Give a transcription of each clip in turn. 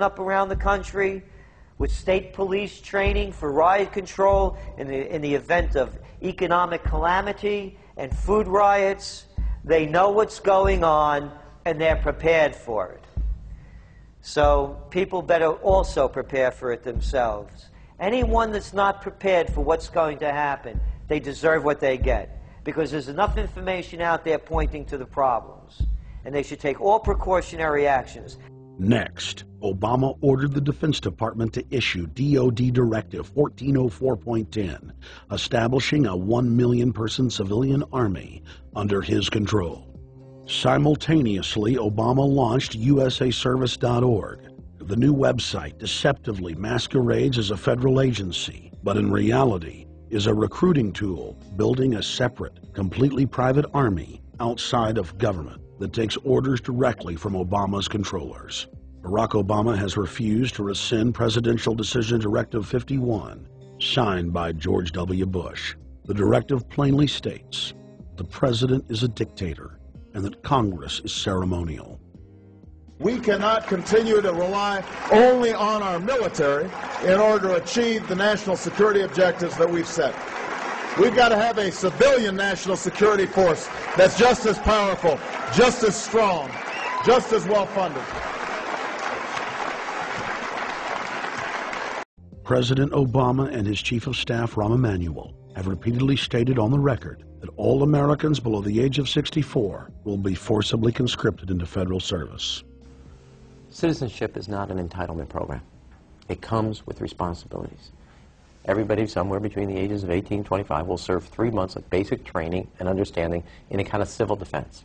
up around the country with state police training for riot control in the event of economic calamity and food riots. They know what's going on, and they're prepared for it. So people better also prepare for it themselves. Anyone that's not prepared for what's going to happen, they deserve what they get, because there's enough information out there pointing to the problems, and they should take all precautionary actions. Next, Obama ordered the Defense Department to issue DoD Directive 1404.10, establishing a 1 million-person civilian army under his control. Simultaneously, Obama launched USAService.org. The new website deceptively masquerades as a federal agency, but in reality is a recruiting tool building a separate, completely private army outside of government that takes orders directly from Obama's controllers. Barack Obama has refused to rescind Presidential Decision Directive 51, signed by George W. Bush. The directive plainly states the president is a dictator and that Congress is ceremonial. We cannot continue to rely only on our military in order to achieve the national security objectives that we've set. We've got to have a civilian national security force that's just as powerful, just as strong, just as well funded. President Obama and his Chief of Staff, Rahm Emanuel, have repeatedly stated on the record that all Americans below the age of 64 will be forcibly conscripted into federal service. Citizenship is not an entitlement program. It comes with responsibilities. Everybody somewhere between the ages of 18 and 25 will serve 3 months of basic training and understanding in a kind of civil defense.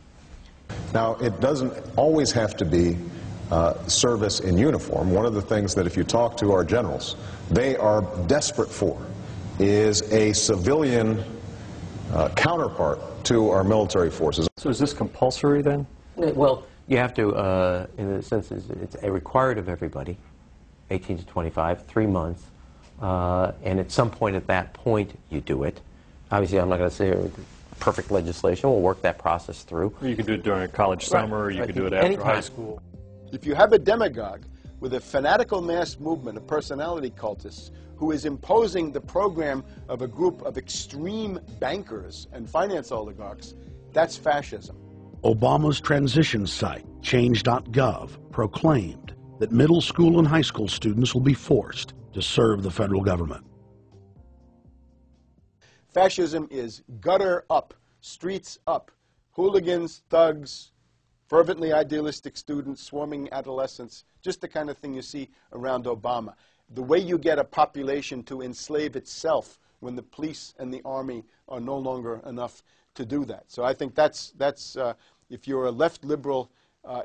Now, it doesn't always have to be service in uniform. One of the things that if you talk to our generals, they are desperate for is a civilian counterpart to our military forces. So is this compulsory then? Well, you have to, in a sense, it's required of everybody, 18 to 25, 3 months. And at some point at that point, you do it. Obviously, I'm not going to say perfect legislation. We'll work that process through. Or you can do it during a college summer, or you can do it after high school. If you have a demagogue with a fanatical mass movement of personality cultists who is imposing the program of a group of extreme bankers and finance oligarchs, that's fascism. Obama's transition site, change.gov, proclaimed that middle school and high school students will be forced to serve the federal government. Fascism is gutter up, streets up, hooligans, thugs, fervently idealistic students, swarming adolescents, just the kind of thing you see around Obama. The way you get a population to enslave itself when the police and the army are no longer enough to do that. So I think that's if you're a left liberal,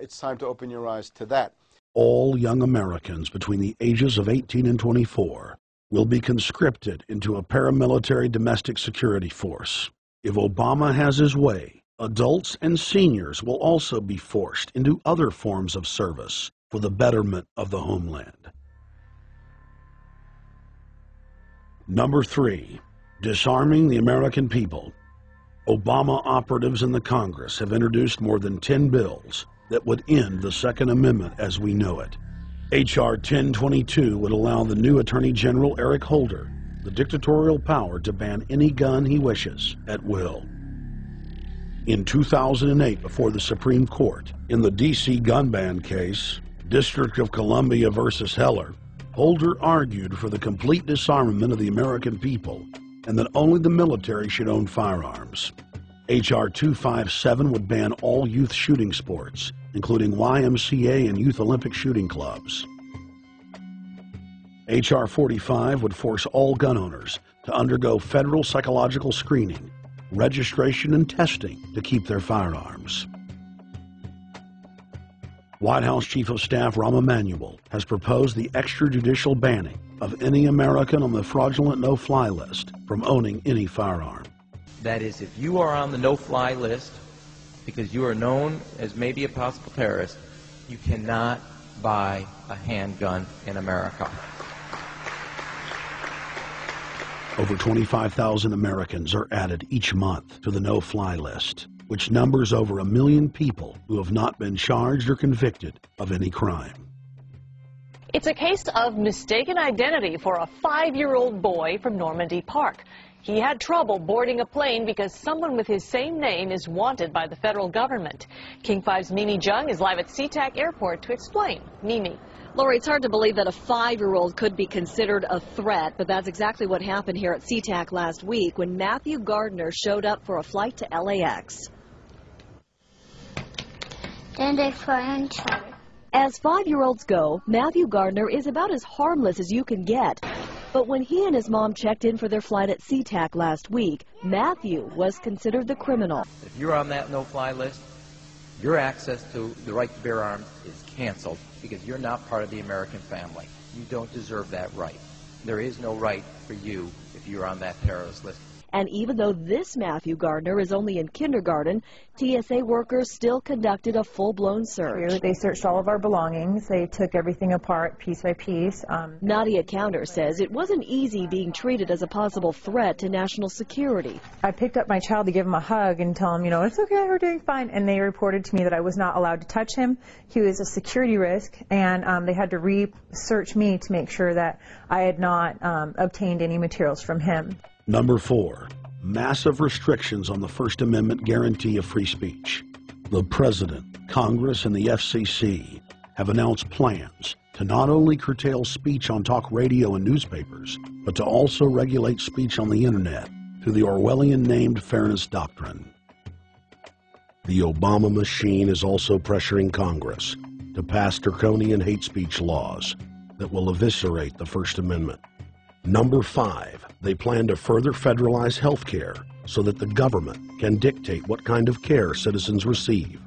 it's time to open your eyes to that. All young Americans between the ages of 18 and 24 will be conscripted into a paramilitary domestic security force. If Obama has his way, adults and seniors will also be forced into other forms of service for the betterment of the homeland. Number 3, disarming the American people. Obama operatives in the Congress have introduced more than 10 bills that would end the Second Amendment as we know it. H.R. 1022 would allow the new Attorney General Eric Holder the dictatorial power to ban any gun he wishes at will. In 2008, before the Supreme Court, in the D.C. gun ban case, District of Columbia versus Heller, Holder argued for the complete disarmament of the American people and that only the military should own firearms. H.R. 257 would ban all youth shooting sports, including YMCA and Youth Olympic shooting clubs. H.R. 45 would force all gun owners to undergo federal psychological screening, registration, and testing to keep their firearms. White House Chief of Staff Rahm Emanuel has proposed the extrajudicial banning of any American on the fraudulent no-fly list from owning any firearm. That is, if you are on the no-fly list because you are known as maybe a possible terrorist, you cannot buy a handgun in America. Over 25,000 Americans are added each month to the no-fly list, which numbers over 1 million people who have not been charged or convicted of any crime. It's a case of mistaken identity for a 5-year-old boy from Normandy Park. He had trouble boarding a plane because someone with his same name is wanted by the federal government. King 5's Mimi Jung is live at SeaTac Airport to explain. Mimi. Lori, it's hard to believe that a 5-year-old could be considered a threat, but that's exactly what happened here at SeaTac last week when Matthew Gardner showed up for a flight to LAX. Then they fly on charter. As 5-year-olds go, Matthew Gardner is about as harmless as you can get. But when he and his mom checked in for their flight at SeaTac last week, Matthew was considered the criminal. If you're on that no-fly list, your access to the right to bear arms is canceled because you're not part of the American family. You don't deserve that right. There is no right for you if you're on that terrorist list. And even though this Matthew Gardner is only in kindergarten, TSA workers still conducted a full-blown search. They searched all of our belongings. They took everything apart piece by piece. Nadia Counter says it wasn't easy being treated as a possible threat to national security. I picked up my child to give him a hug and tell him, you know, it's okay, we're doing fine. And they reported to me that I was not allowed to touch him. He was a security risk, and they had to re-search me to make sure that I had not obtained any materials from him. Number 4, massive restrictions on the First Amendment guarantee of free speech. The President, Congress, and the FCC have announced plans to not only curtail speech on talk radio and newspapers, but to also regulate speech on the Internet through the Orwellian-named Fairness Doctrine. The Obama machine is also pressuring Congress to pass draconian hate speech laws that will eviscerate the First Amendment. Number 5, they plan to further federalize health care so that the government can dictate what kind of care citizens receive.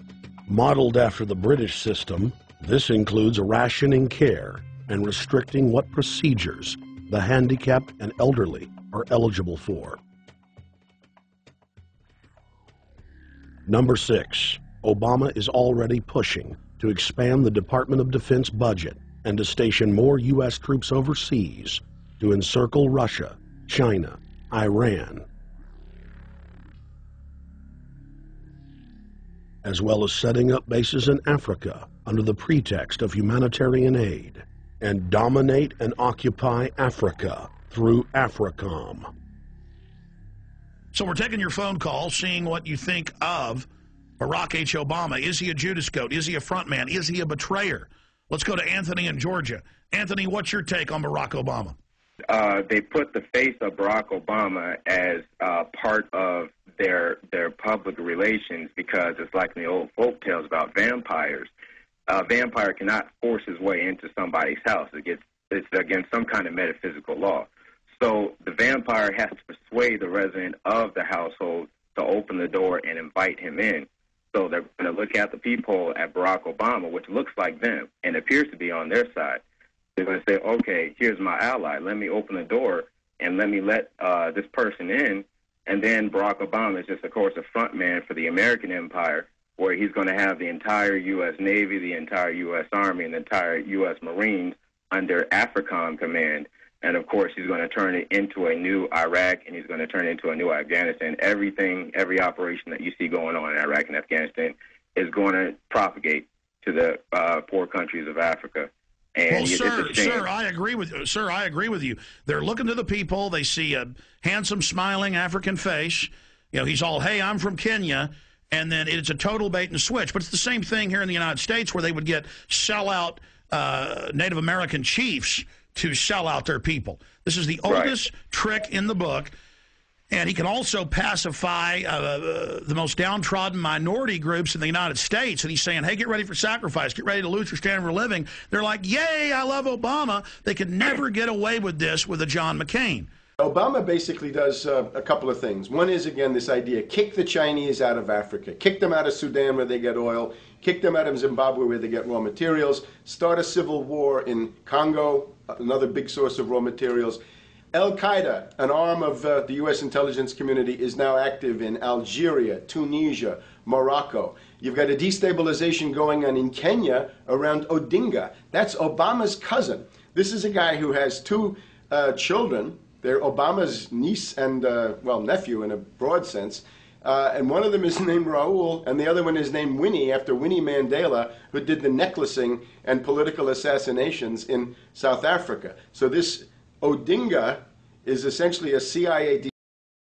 Modeled after the British system, this includes rationing care and restricting what procedures the handicapped and elderly are eligible for. Number 6, Obama is already pushing to expand the Department of Defense budget and to station more U.S. troops overseas to encircle Russia, China, Iran, as well as setting up bases in Africa under the pretext of humanitarian aid, and dominate and occupy Africa through AFRICOM. So we're taking your phone call, seeing what you think of Barack H. Obama. Is he a Judas goat? Is he a front man? Is he a betrayer? Let's go to Anthony in Georgia. Anthony, what's your take on Barack Obama? They put the face of Barack Obama as part of their public relations because it's like in the old folk tales about vampires. A vampire cannot force his way into somebody's house. It's against some kind of metaphysical law. So the vampire has to persuade the resident of the household to open the door and invite him in. So they're going to look at the peephole at Barack Obama, which looks like them and appears to be on their side. They're going to say, okay, here's my ally. Let me open the door and let me let this person in. And then Barack Obama is just, of course, a front man for the American empire, where he's going to have the entire U.S. Navy, the entire U.S. Army, and the entire U.S. Marines under AFRICOM command. And, of course, he's going to turn it into a new Iraq, and he's going to turn it into a new Afghanistan. Everything, every operation that you see going on in Iraq and Afghanistan is going to propagate to the poor countries of Africa. And well, sir, I agree with you. Sir, I agree with you. They're looking to the people. They see a handsome, smiling African face. You know, he's all, hey, I'm from Kenya. And then it's a total bait and switch. But it's the same thing here in the United States where they would get sellout Native American chiefs to sell out their people. This is the oldest trick in the book. And he can also pacify the most downtrodden minority groups in the United States. And he's saying, hey, get ready for sacrifice. Get ready to lose your standard of living. They're like, yay, I love Obama. They could never get away with this with a John McCain. Obama basically does a couple of things. One is, again, this idea, kick the Chinese out of Africa. Kick them out of Sudan where they get oil. Kick them out of Zimbabwe where they get raw materials. Start a civil war in Congo, another big source of raw materials. Al-Qaeda, an arm of the U.S. intelligence community, is now active in Algeria, Tunisia, Morocco. You've got a destabilization going on in Kenya around Odinga. That's Obama's cousin. This is a guy who has two children. They're Obama's niece and, well, nephew in a broad sense. and one of them is named Raul, and the other one is named Winnie, after Winnie Mandela, who did the necklacing and political assassinations in South Africa. So this Odinga is essentially a CIA